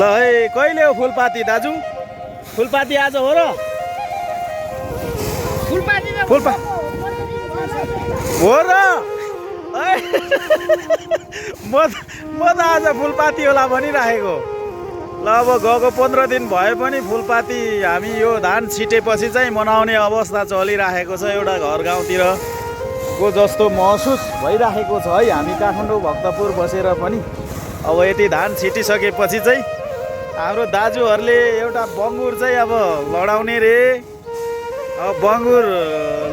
ल है कहिले हो फुलपाती दाजु? फुलपाती आज हो र? फुलपा हो र? म त आज फुलपाती होला भनिराखेको। ल अब गएको 15 दिन भए पनि फुलपाती हामी यो धान छिटेपछि चाहिँ मनाउने अवस्था चलिराखेको छ। एउटा घर गाउँतिर को जस्तो महसुस भइराखेको छ है। हामी काठमाडौँ भक्तपुर बसेर पनि अब यति धान छिटिसकेपछि चाहिँ हाम्रो दाजुहरूले एउटा बङ्गुर चाहिँ अब लडाउने रे। अब बङ्गुर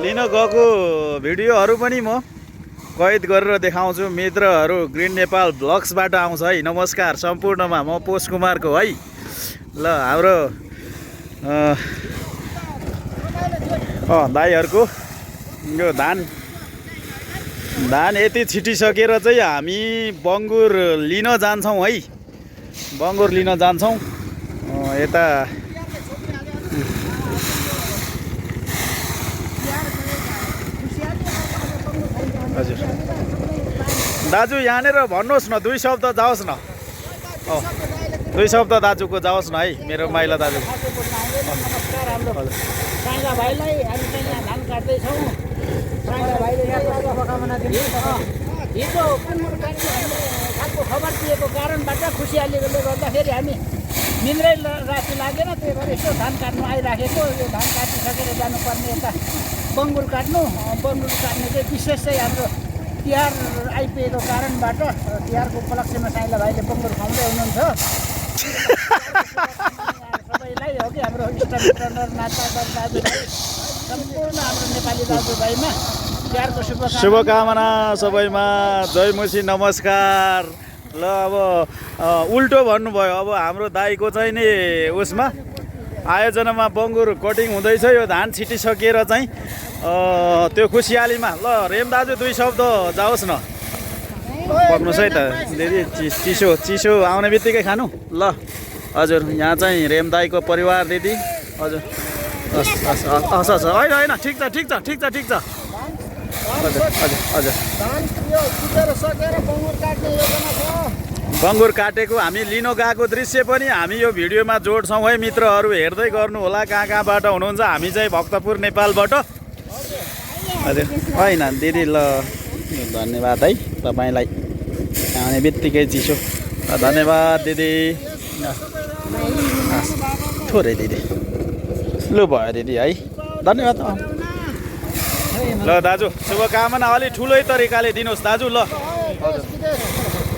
लिन गएको भिडियोहरू पनि म कैद गरेर देखाउँछु। मित्रहरू ग्रिन नेपाल ब्लग्सबाट आउँछ है। नमस्कार सम्पूर्णमा, म पोष कुमारको है। ल हाम्रो दाइहरूको यो धान यति छिटिसकेर चाहिँ हामी बङ्गुर लिन जान्छौँ है। बङ्गुर लिन जान्छौँ यता। हजुर दाजु यहाँनिर भन्नुहोस् न, 2 शब्द जाओस् न। 2 शब्द दाजुको जाओस् न है, मेरो माइला दाजु। नमस्कार हाम्रो साइला भाइलाई। हामी चाहिँ यहाँ धान काट्दैछौँ। साइला भाइले शुभकामना दिनुहुन्छ। हिजो बङ्गुर काट्ने खालको खबर दिएको कारणबाट खुसियालीले गर्दाखेरि हामी निन्द्रै राति लागेन। त्यही भएर यसो धान काट्नु आइराखेको। यो धान काटिसकेर जानुपर्ने यता बङ्गुर काट्नु। बङ्गुर काट्ने चाहिँ विशेष चाहिँ हाम्रो तिहार आइपुगेको कारणबाट तिहारको उपलक्ष्यमा साइला भाइले बङ्गुर खुवाउँदै हुनुहुन्छ। सबैलाई हो कि हाम्रो इष्टमित्र नाता दाजुभाइ सम्पूर्ण हाम्रो नेपाली दाजुभाइमा तिहारको शुभकामना सबैमा। जयमुसी नमस्कार। ल अब उल्टो भन्नुभयो। अब हाम्रो दाइको चाहिँ नि उसमा आयोजनामा बङ्गुर कटिङ हुँदैछ। यो धान छिटिसकेर चाहिँ त्यो खुसियालीमा। ल रेम दाजु 2 शब्द जाओस् न। पक्नुहोस् है त दिदी। चिसो आउने बित्तिकै खानु। ल हजुर यहाँ चाहिँ रेम दाइको परिवार दिदी। हजुर हस् होइन ठिक छ। हजुर बङ्गुर काटेको हामी लिन गएको दृश्य पनि हामी यो भिडियोमा जोड्छौँ है। मित्रहरू हेर्दै गर्नु होला कहाँबाट हुनुहुन्छ। हामी चाहिँ भक्तपुर नेपालबाट। हजुर होइन दिदी। ल धन्यवाद है तपाईँलाई। आउने बित्तिकै चिसो। धन्यवाद दिदी। थोरै दिदी। लु भयो दिदी है, धन्यवाद। ल दाजु शुभकामना अलि ठुलै तरिकाले दिनुहोस् दाजु। ल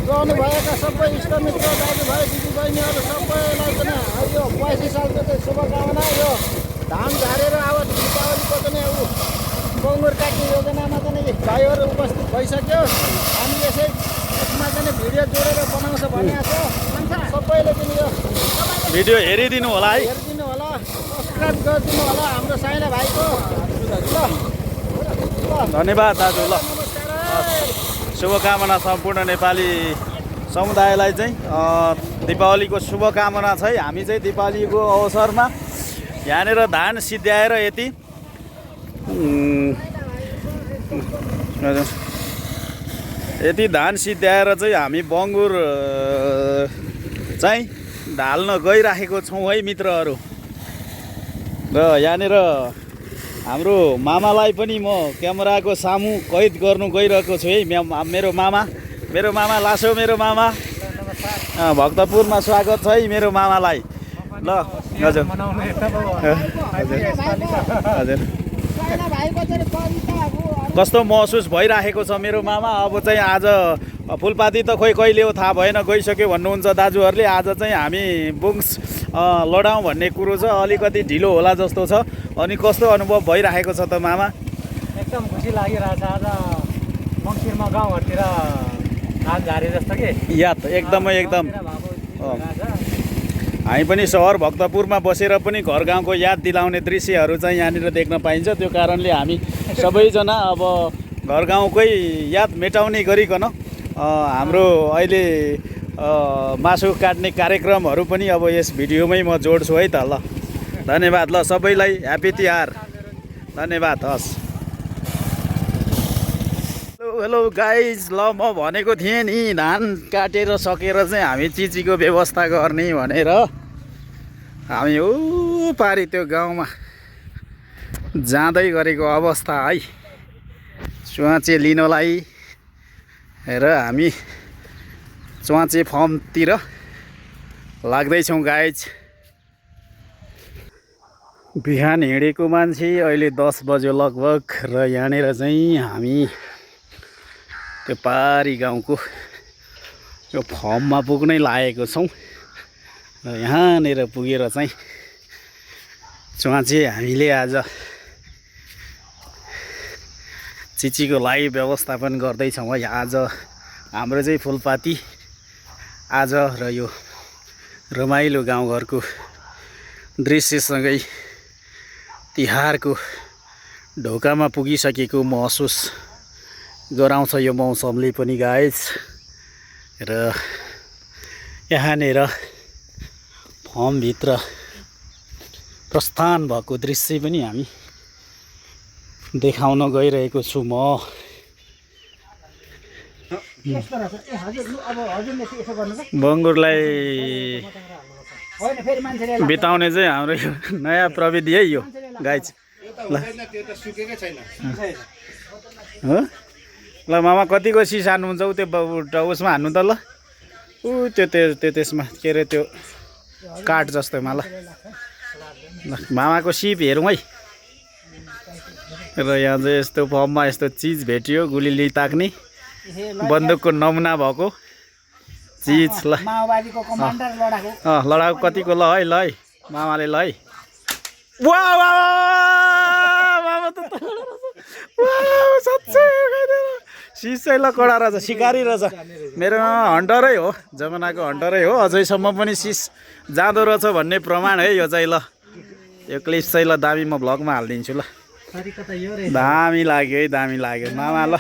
रहनुभएका सबै इष्टमित्र दाजुभाइ दिदीबहिनीहरू सबैलाई पनि यो 85 सालको चाहिँ शुभकामना। यो धान झारेर अब दीपावलीको चाहिँ बङ्गुर काट्ने योजनामा चाहिँ भाइहरू उपस्थित भइसक्यो। हामी यसमा चाहिँ भिडियो जोडेर बनाउँछ भनेको छ। सबैले पनि यो भिडियो हेरिदिनु होला है। हेरिदिनु होला, सब्सक्राइब गरिदिनु होला हाम्रो साइला भाइको। धन्यवाद दाजु। ल शुभकामना सम्पूर्ण नेपाली समुदायलाई चाहिँ दीपावलीको शुभकामना छ है। हामी चाहिँ दीपावलीको अवसरमा यहाँनिर धान सिद्ध्याएर यति धान सिद्ध्याएर चाहिँ हामी बङ्गुर चाहिँ ढाल्न गइराखेको छौँ है मित्रहरू। र यहाँनिर हाम्रो मामालाई पनि म क्यामेराको सामु कैद गर्नु गइरहेको छु है। मेरो मामा लासो मेरो मामा भक्तपुरमा स्वागत छ है मेरो मामालाई। ल हजुर हजुर कस्तो महसुस भइराखेको छ मेरो मामा। अब चाहिँ आज फुलपाती त खोइ कहिले हो थाहा भएन, गइसक्यो भन्नुहुन्छ दाजुहरूले। आज चाहिँ हामी बुङ्स लडाउँ भन्ने कुरो छ। अलिकति ढिलो होला जस्तो छ। अनि कस्तो अनुभव भइराखेको छ त मामा? एकदम खुसी लागिरहेछ। आज मङ्सिरमा गाउँहरूतिर धान झारे जस्तो के याद एकदम हामी पनि सहर भक्तपुरमा बसेर पनि घर गाउँको याद दिलाउने दृश्यहरू चाहिँ यहाँनिर देख्न पाइन्छ। त्यो कारणले हामी सबैजना अब घर गाउँकै याद मेटाउने गरिकन हाम्रो अहिले मासु काट्ने कार्यक्रमहरू पनि अब यस भिडियोमै म जोड्छु है त। ल धन्यवाद। ल सबैलाई ह्यापी तिहार। धन्यवाद। हस् हेलो गाइज, ल म भनेको थिएँ नि धान काटेर सकेर चाहिँ हामी चिचीको व्यवस्था गर्ने भनेर हामी ऊ पारि त्यो गाउँमा जाँदै गरेको अवस्था है च्वाचे लिनलाई र हामी च्वाचे फर्मतिर लाग्दैछौँ गाइज। बिहान हिँडेको मान्छे अहिले 10 बज्यो लगभग र यहाँनिर चाहिँ हामी त्यो पारी गाउँको यो फर्ममा पुग्नै लागेको छौँ र यहाँनिर पुगेर चाहिँ च्वाचे हामीले आज चिचीको लागि व्यवस्थापन गर्दैछौँ है। आज हाम्रो चाहिँ फुलपाती आज र यो रमाइलो गाउँघरको दृश्यसँगै तिहारको ढोकामा पुगिसकेको महसुस गराउँछ यो मौसमले पनि गाइज। र यहाँनिर फर्मभित्र प्रस्थान भएको दृश्य पनि हामी देखाउन गइरहेको छु म। बङ्गुरलाई बिताउने चाहिँ हाम्रो यो नयाँ प्रविधि है यो गाइज। ल ल मामा कतिको सिस हान्नुहुन्छ ऊ त्यो उसमा हान्नु त ल ऊ त्यो त्यसमा के अरे त्यो काठ जस्तोमा ल मामाको सिप हेरौँ है। र यहाँ चाहिँ यस्तो फर्ममा यस्तो चिज भेटियो गुलिली ताक्ने बन्दुकको नमुना भएको चिज ल माओवादीको कमान्डर लडाको लडाकु कतिको ल है मामाले ल है। वा वा मामा त साँच्चै सिस चाहिँ ल कडा रहेछ सिकारी रहेछ मेरोमा हन्टरै हो जमानाको हन्टरै हो अझैसम्म पनि सिस जाँदो रहेछ भन्ने प्रमाण है यो चाहिँ ल। यो क्लिप चाहिँ ल दामी म भ्लगमा हालिदिन्छु ल। दामी लाग्यो है दामी लाग्यो मामा ल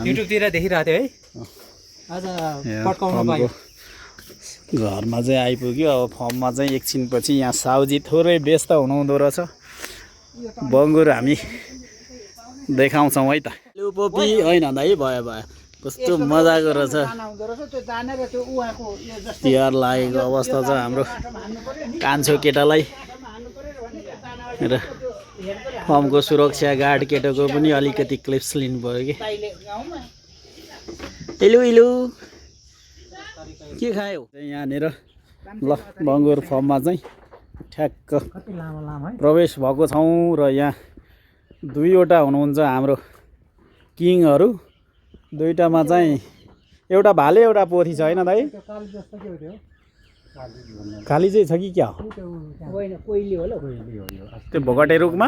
युट्युबतिर देखिरहेको थियो है आज पड्काउनु पायो। घरमा चाहिँ आइपुग्यो अब फर्ममा चाहिँ एकछिनपछि यहाँ साउजी थोरै व्यस्त हुनुहुँदो रहेछ बङ्गुर हामी देखाउँछौँ है त। पोपी होइन दाइ भयो भयो कस्तो मजाको रहेछ तिहार लागेको अवस्था छ हाम्रो कान्छो केटालाई र फर्मको सुरक्षा गार्ड केटाको पनि अलिकति क्लिप्स लिनु पऱ्यो कि। इलु इलु के खायो यहाँनिर ल बङ्गुर फर्ममा चाहिँ ठ्याक्क प्रवेश भएको छौँ र यहाँ दुईवटा हुनुहुन्छ हाम्रो किङहरू दुईटामा चाहिँ एउटा भाले एउटा पोथी छ होइन दाइ काली चाहिँ छ कि क्या हो त्यो भोगटे रुखमा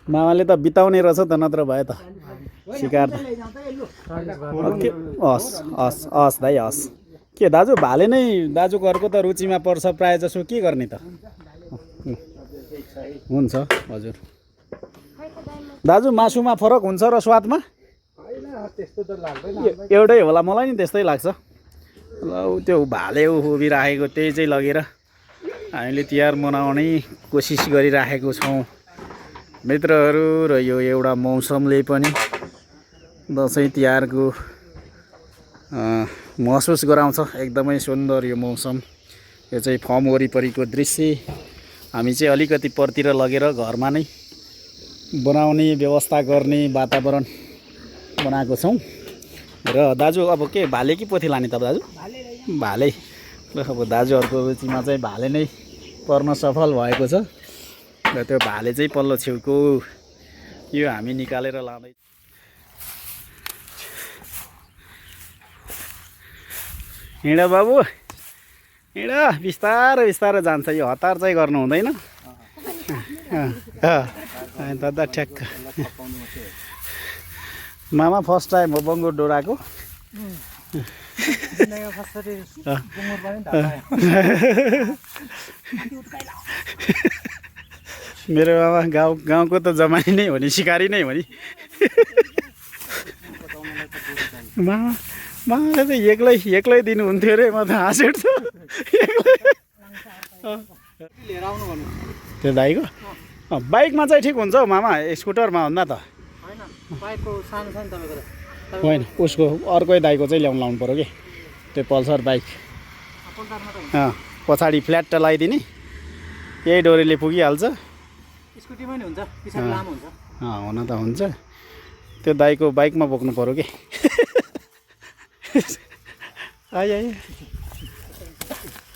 मामाले त बिताउने रहेछ त नत्र भए त सिकार त हस् हस् हस् दाइ हस्। के दाजु भाले नै दाजुको अर्को त रुचिमा पर्छ प्रायः जसो के गर्ने त हुन्छ हजुर। दाजु मासुमा फरक हुन्छ र स्वादमा एउटै होला मलाई नि त्यस्तै लाग्छ ल। त्यो भाले उभिराखेको त्यही चाहिँ लगेर हामीले तिहार मनाउने कोसिस गरिराखेको छौँ मित्रहरू र यो एउटा मौसमले पनि दसैँ तिहारको महसुस गराउँछ एकदमै सुन्दर यो मौसम। यो चाहिँ फर्म वरिपरिको दृश्य हामी चाहिँ अलिकति परतिर लगेर घरमा नै बनाउने व्यवस्था गर्ने वातावरण बनाएको छौँ। र दाजु अब के भाले कि पोथी लाने त दाजु भाले ल अब दाजुहरूको रुचिमा चाहिँ भाले नै पर्न सफल भएको छ र त्यो भाले चाहिँ पल्लो छेउको यो हामी निकालेर लाँदै हिँड बाबु हिँड बिस्तारै बिस्तारै जान्छ यो हतार चाहिँ गर्नु हुँदैन दादा ठ्याक्क। मामा फर्स्ट टाइम हो बङ्गुर डोराको मेरो मामा गाउँको त जमानी नै हो नि सिकारी नै हो नि मामाले त एक्लै दिनुहुन्थ्यो अरे म त हाँसेको छु एक्लै लिएर आउनु भन्नु त्यो दाइको बाइकमा चाहिँ ठिक हुन्छ हौ मामा स्कुटरमा भन्दा त होइन बाइकको सानो छ नि तपाईँको त होइन उसको अर्कै दाइको चाहिँ लाउनु पऱ्यो कि त्यो पल्सर बाइक पछाडि फ्ल्याट लगाइदिने यही डोरीले पुगिहाल्छ स्कुटीमै नि हुन्छ पछाडि लामो हुन्छ हुन त हुन्छ त्यो दाइको बाइकमा बोक्नु पऱ्यो कि आइ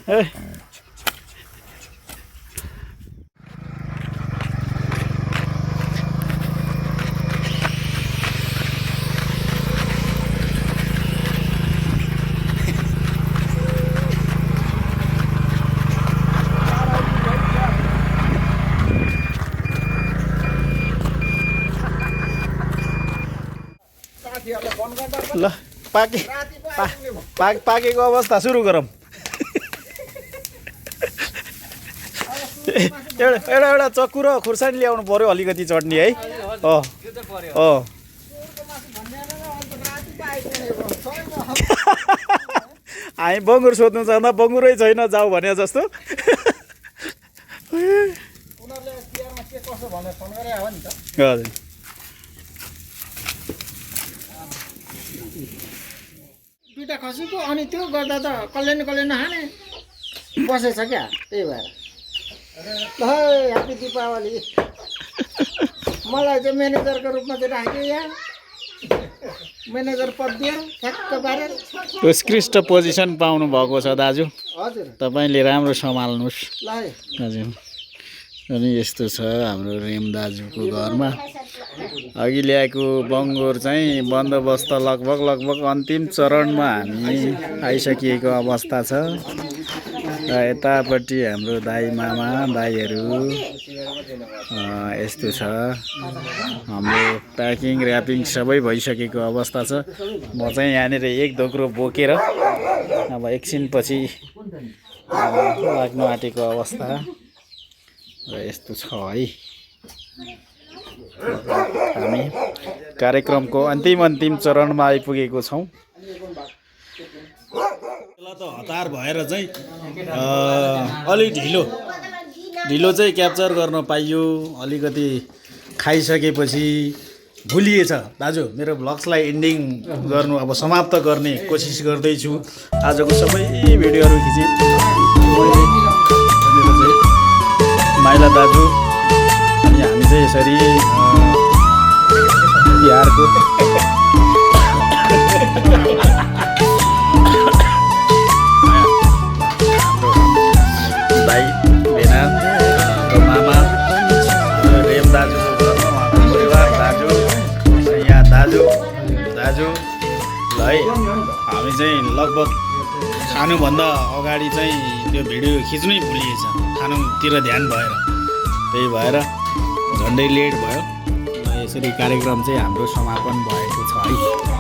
ए ल पाकेको अवस्था सुरु गरौँ एउटा चक्कु र खुर्सानी ल्याउनु पर्यो अलिकति चट्नी है हामी बङ्गुर सोध्नु चाहँदा बङ्गुरै छैन जाऊ भने जस्तो हजुर दुईटा खसीको अनि त्यो गर्दा त कसले नखाने बसेछ क्या त्यही भएर ल ह्याप्पी दीपावली मलाई चाहिँ म्यानेजरको रूपमा चाहिँ राख्यो यहाँ म्यानेजर पद दियो ठ्याक्क पारेर उत्कृष्ट पोजिसन पाउनु भएको छ दाजु हजुर तपाईँले राम्रो सम्हाल्नुहोस् ल है हजुर अनि यस्तो छ हाम्रो रेम दाजुको घरमा अघि ल्याएको बङ्गुर चाहिँ बन्दोबस्त लगभग अन्तिम चरणमा हामी आइसकिएको अवस्था छ र यतापट्टि हाम्रो दाइ मामा दाइहरू यस्तो छ हाम्रो प्याकिङ ऱ्यापिङ सबै भइसकेको अवस्था छ म चाहिँ यहाँनिर एक दोक्रो बोकेर अब एकछिनपछि लाग्नु आँटेको अवस्था र यस्तो छ है हामी कार्यक्रमको अन्तिम चरणमा आइपुगेको छौँ त हतार भएर चाहिँ अलि ढिलो चाहिँ क्याप्चर गर्न पाइयो अलिकति खाइसकेपछि भुलिएछ दाजु मेरो भ्लग्सलाई एन्डिङ गर्नु अब समाप्त गर्ने कोसिस गर्दैछु आजको सबै भिडियोहरू खिचेँ माइला दाजु अनि हामी चाहिँ यसरी बिहारको भाइ भेना मामा रेम दाजुको घरमा उहाँको परिवार दाजु यहाँ दाजु ल है हामी चाहिँ लगभग खानुभन्दा अगाडि चाहिँ त्यो भिडियो खिच्नै भुलिएछ खानुतिर ध्यान भएर त्यही भएर झन्डै लेट भयो यसरी कार्यक्रम चाहिँ हाम्रो समापन भएको छ है।